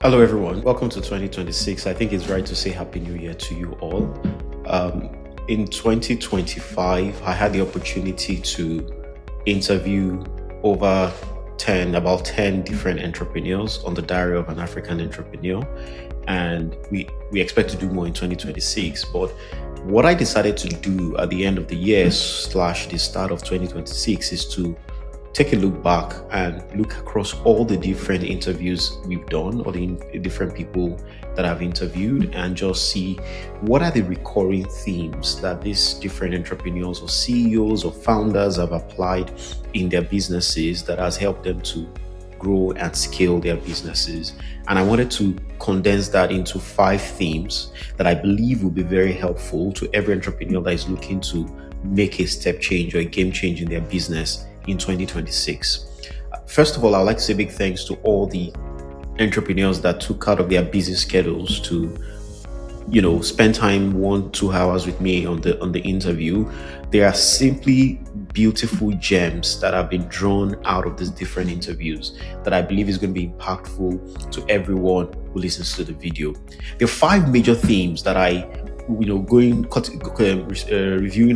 Hello, everyone. Welcome to 2026. I think it's right to say Happy New Year to you all. In 2025, I had the opportunity to interview about 10 different entrepreneurs on the Diary of an African Entrepreneur. And we expect to do more in 2026. But what I decided to do at the end of the year / the start of 2026 is to take a look back and look across all the different interviews we've done, or the different people that I've interviewed, and just see what are the recurring themes that these different entrepreneurs or CEOs or founders have applied in their businesses that has helped them to grow and scale their businesses. And I wanted to condense that into 5 themes that I believe will be very helpful to every entrepreneur that is looking to make a step change or a game change in their business in 2026. First of all, I'd like to say big thanks to all the entrepreneurs that took out of their busy schedules to, spend time 1-2 hours with me on the interview. There are simply beautiful gems that have been drawn out of these different interviews that I believe is going to be impactful to everyone who listens to the video. There are 5 major themes that reviewing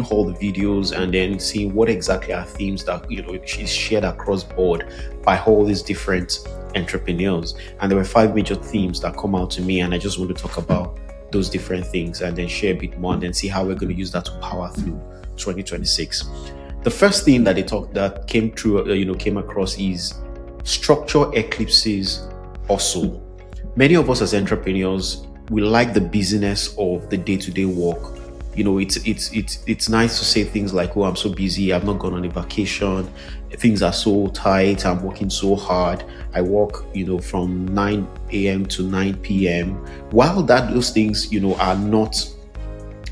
all the videos and then seeing what exactly are themes that is shared across board by all these different entrepreneurs. And there were 5 major themes that come out to me, and I just want to talk about those different things and then share a bit more and then see how we're going to use that to power through 2026. The first thing that came across is structure eclipses hustle. Many of us as entrepreneurs, we like the busyness of the day-to-day work. It's nice to say things like, "Oh, I'm so busy. I've not gone on a vacation. Things are so tight. I'm working so hard. I work, from 9 a.m. to 9 p.m." While those things, are not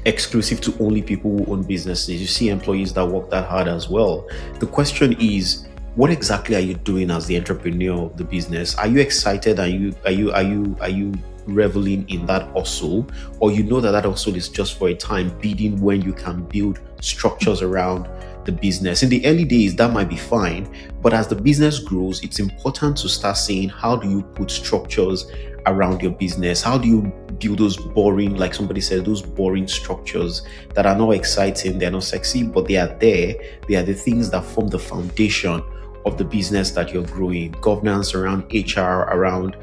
exclusive to only people who own businesses. You see employees that work that hard as well. The question is, what exactly are you doing as the entrepreneur of the business? Are you excited? Are you reveling in that hustle, or that hustle is just for a time bidding when you can build structures around the business? In the early days, that might be fine, but as the business grows, it's important to start saying, how do you put structures around your business? How do you build those boring, like somebody said, those boring structures that are not exciting, they're not sexy, but they are there. They are the things that form the foundation of the business that you're growing. Governance around HR, around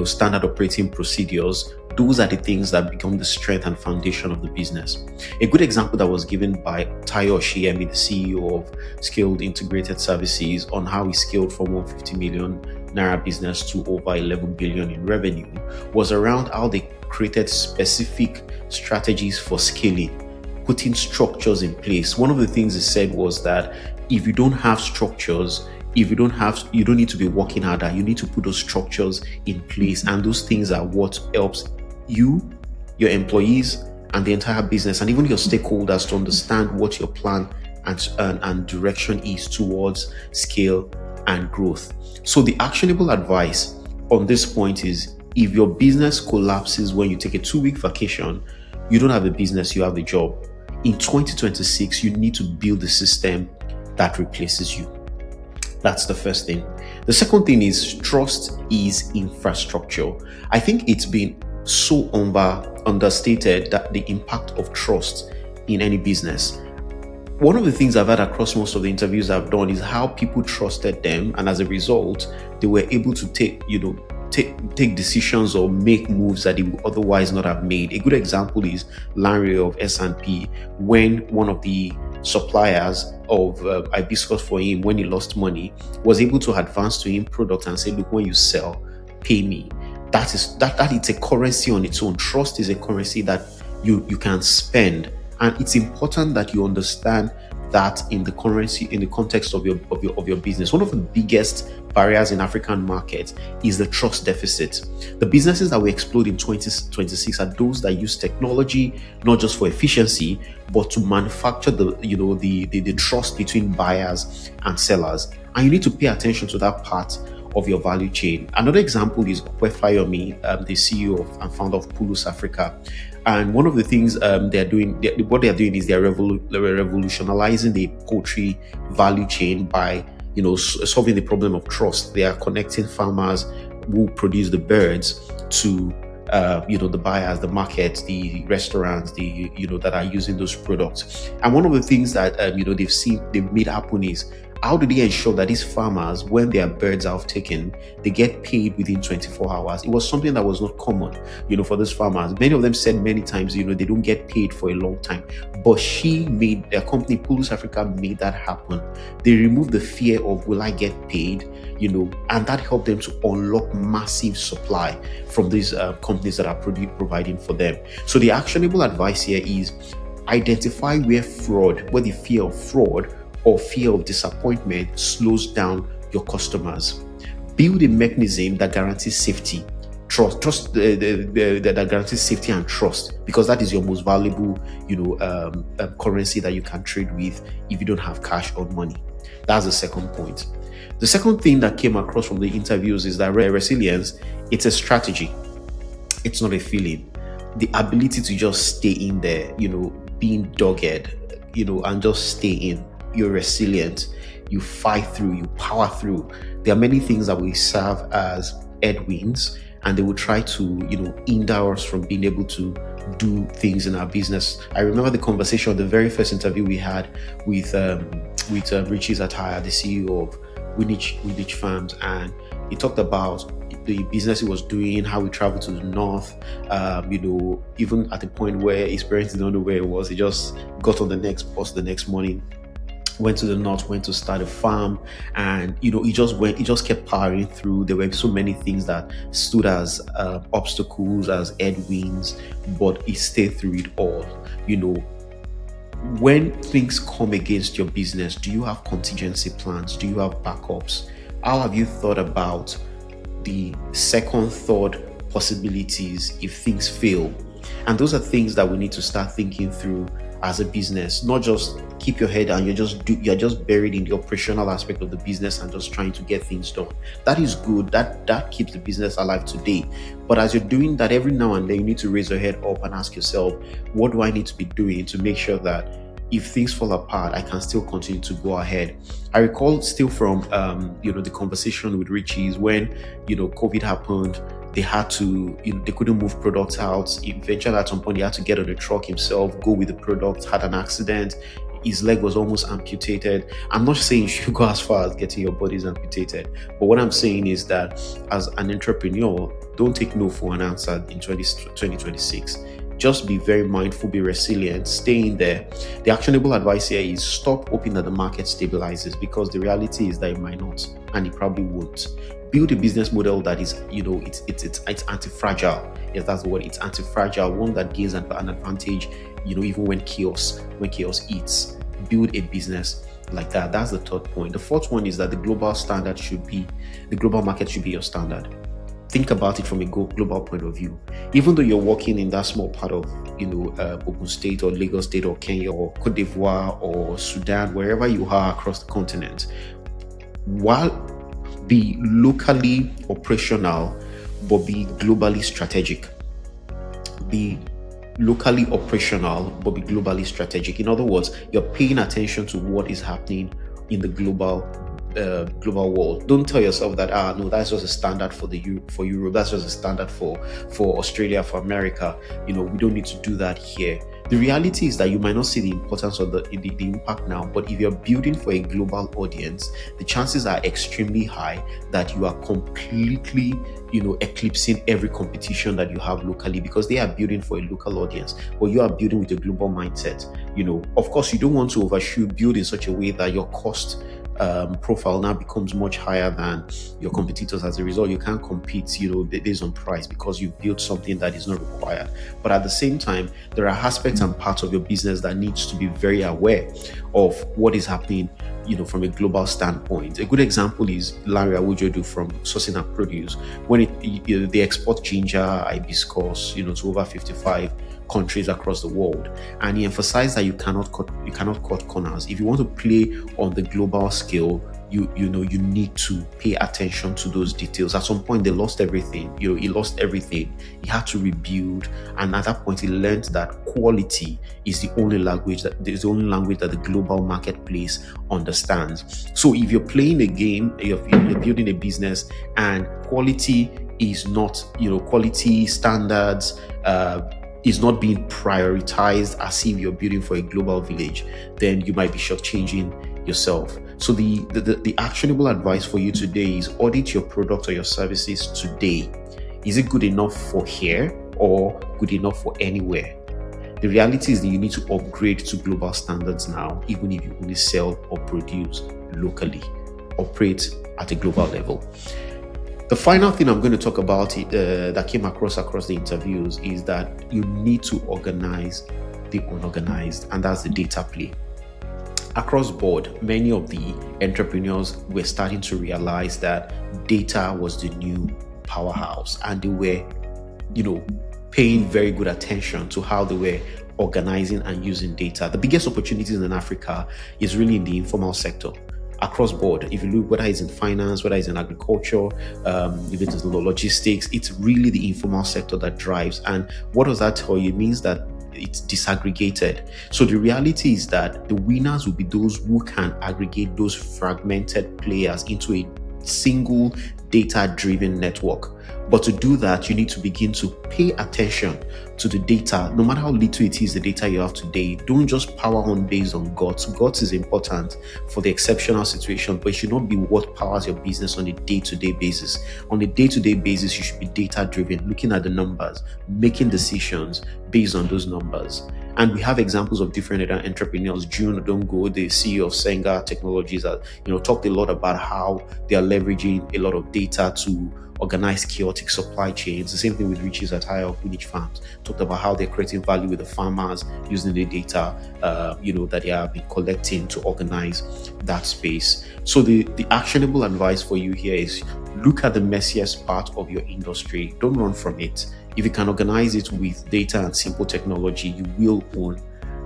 standard operating procedures. Those are the things that become the strength and foundation of the business. A good example that was given by Tayo Oshiemi, the CEO of Scaled Integrated Services, on how he scaled from 150 million naira business to over 11 billion in revenue, was around how they created specific strategies for scaling, putting structures in place. One of the things he said was that if you don't have structures, you don't need to be working harder. You need to put those structures in place, and those things are what helps you, your employees, and the entire business, and even your stakeholders to understand what your plan and direction is towards scale and growth. So the actionable advice on this point is, if your business collapses when you take a 2-week vacation, you don't have a business, you have a job. In 2026, you need to build a system that replaces you. That's the first thing. The second thing is, trust is infrastructure. I think it's been so understated that the impact of trust in any business. One of the things I've had across most of the interviews I've done is how people trusted them, and as a result, they were able to take decisions or make moves that they would otherwise not have made. A good example is Larry of S&P, when one of the suppliers of hibiscus for him, when he lost money, was able to advance to him product and say, "Look, when you sell, pay me." That is a currency on its own. Trust is a currency that you can spend, and it's important that you understand that in the context of your business. One of the biggest barriers in African markets is the trust deficit. The businesses that will explode in 2026 are those that use technology not just for efficiency, but to manufacture the trust between buyers and sellers. And you need to pay attention to that part of your value chain. Another example is Fayomi, the CEO and founder of Pulus Africa. And one of the things they're doing is they're revolutionizing the poultry value chain by solving the problem of trust. They are connecting farmers who produce the birds to the buyers, the market, the restaurants, that are using those products. And one of the things that they've made happen is, how do they ensure that these farmers, when their birds are taken, they get paid within 24 hours? It was something that was not common, for those farmers. Many of them said many times, they don't get paid for a long time. But their company, Pulus Africa, made that happen. They removed the fear of, will I get paid? And that helped them to unlock massive supply from these companies that are providing for them. So the actionable advice here is, identify where the fear of fraud or fear of disappointment slows down your customers. Build a mechanism that guarantees safety, trust that guarantees safety and trust, because that is your most valuable, currency that you can trade with if you don't have cash or money. That's the second point. The second thing that came across from the interviews is that resilience, it's a strategy. It's not a feeling. The ability to just stay in there, being dogged, and just stay in. You're resilient, you fight through, you power through. There are many things that we serve as headwinds, and they will try to, hinder us from being able to do things in our business. I remember the conversation, the very first interview we had with Richie Zataya, the CEO of Winich Farms, and he talked about the business he was doing, how he traveled to the north, even at the point where his parents didn't know where he was. He just got on the next bus the next morning, went to the north, went to start a farm, and he just kept powering through. There were so many things that stood as obstacles, as headwinds, but he stayed through it all. When things come against your business, do you have contingency plans? Do you have backups? How have you thought about the second, third possibilities if things fail? And those are things that we need to start thinking through as a business. Not just keep your head down, you're just buried in the operational aspect of the business and just trying to get things done. That is good. That keeps the business alive today. But as you're doing that, every now and then you need to raise your head up and ask yourself, what do I need to be doing to make sure that if things fall apart, I can still continue to go ahead? I recall still from the conversation with Richie's when COVID happened. They had to, they couldn't move products out. Eventually, at some point, he had to get on the truck himself, go with the product, had an accident. His leg was almost amputated. I'm not saying you should go as far as getting your bodies amputated, but what I'm saying is that as an entrepreneur, don't take no for an answer in 2026. Just be very mindful, be resilient, stay in there. The actionable advice here is, stop hoping that the market stabilizes, because the reality is that it might not, and it probably won't. Build a business model that is, it's anti-fragile. Yes, that's the word. It's anti-fragile, one that gives an advantage, even when chaos eats. Build a business like that. That's the third point. The fourth one is that the global market should be your standard. Think about it from a global point of view. Even though you're working in that small part of, Ogun State or Lagos State or Kenya or Cote d'Ivoire or Sudan, wherever you are across the continent, while be locally operational, but be globally strategic. Be locally operational, but be globally strategic. In other words, you're paying attention to what is happening in the global world. Don't tell yourself that no, that's just a standard for Europe. That's just a standard for Australia, for America. We don't need to do that here. The reality is that you might not see the importance of the impact now, but if you're building for a global audience, the chances are extremely high that you are completely, eclipsing every competition that you have locally, because they are building for a local audience, but you are building with a global mindset. Of course, you don't want to overshoot, build in such a way that your cost profile now becomes much higher than your competitors. As a result, you can't compete, based on price, because you've built something that is not required. But at the same time, there are aspects and parts of your business that needs to be very aware of what is happening, from a global standpoint. A good example is Larry Awujodu from Sourcing and Produce. When they export ginger, hibiscus, to over 55 countries across the world, and he emphasized that you cannot cut corners. If you want to play on the global scale, you need to pay attention to those details. At some point, they lost everything. He lost everything. He had to rebuild, and at that point, he learned that quality is the only language that the global marketplace understands. So, if you're playing a game, if you're building a business, and quality is not, quality standards is not being prioritized as if you're building for a global village, then you might be shortchanging yourself. So the actionable advice for you today is audit your product or your services today. Is it good enough for here or good enough for anywhere? The reality is that you need to upgrade to global standards now, even if you only sell or produce locally. Operate at a global level. The final thing I'm going to talk about that came across the interviews is that you need to organize the unorganized, and that's the data play. Across board, many of the entrepreneurs were starting to realize that data was the new powerhouse, and they were, paying very good attention to how they were organizing and using data. The biggest opportunities in Africa is really in the informal sector. Across board, if you look, whether it's in finance, whether it's in agriculture, if it's in logistics, it's really the informal sector that drives. And what does that tell you? It means that it's disaggregated. So the reality is that the winners will be those who can aggregate those fragmented players into a single data-driven network. But to do that, you need to begin to pay attention to the data, no matter how little it is, the data you have today. Don't just power on based on guts. Guts is important for the exceptional situation, but it should not be what powers your business on a day-to-day basis. On a day-to-day basis, you should be data-driven, looking at the numbers, making decisions based on those numbers. And we have examples of different entrepreneurs. June Odongo, the CEO of Senga Technologies, talked a lot about how they are leveraging a lot of data to organize chaotic supply chains. The same thing with Richie's Attire of Village Farms. Talked about how they're creating value with the farmers using the data, that they have been collecting to organize that space. So the actionable advice for you here is look at the messiest part of your industry. Don't run from it. If you can organize it with data and simple technology, you will own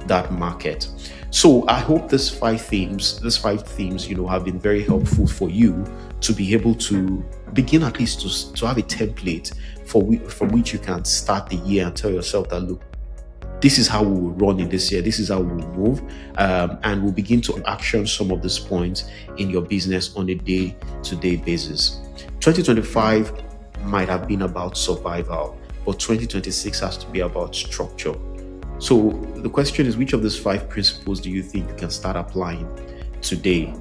that market. So I hope these five themes, have been very helpful for you to be able to begin at least to have a template from which you can start the year and tell yourself that, look, this is how we will run in this year. This is how we'll move. And we'll begin to action some of these points in your business on a day-to-day basis. 2025 might have been about survival, but 2026 has to be about structure. So the question is, which of these 5 principles do you think you can start applying today?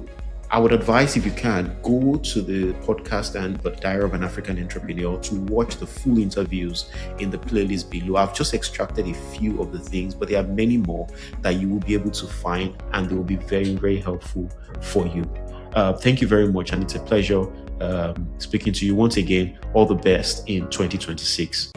I would advise, if you can, go to the podcast and the Diary of an African Entrepreneur to watch the full interviews in the playlist below. I've just extracted a few of the things, but there are many more that you will be able to find, and they will be very, very helpful for you. Thank you very much, and it's a pleasure speaking to you once again. All the best in 2026.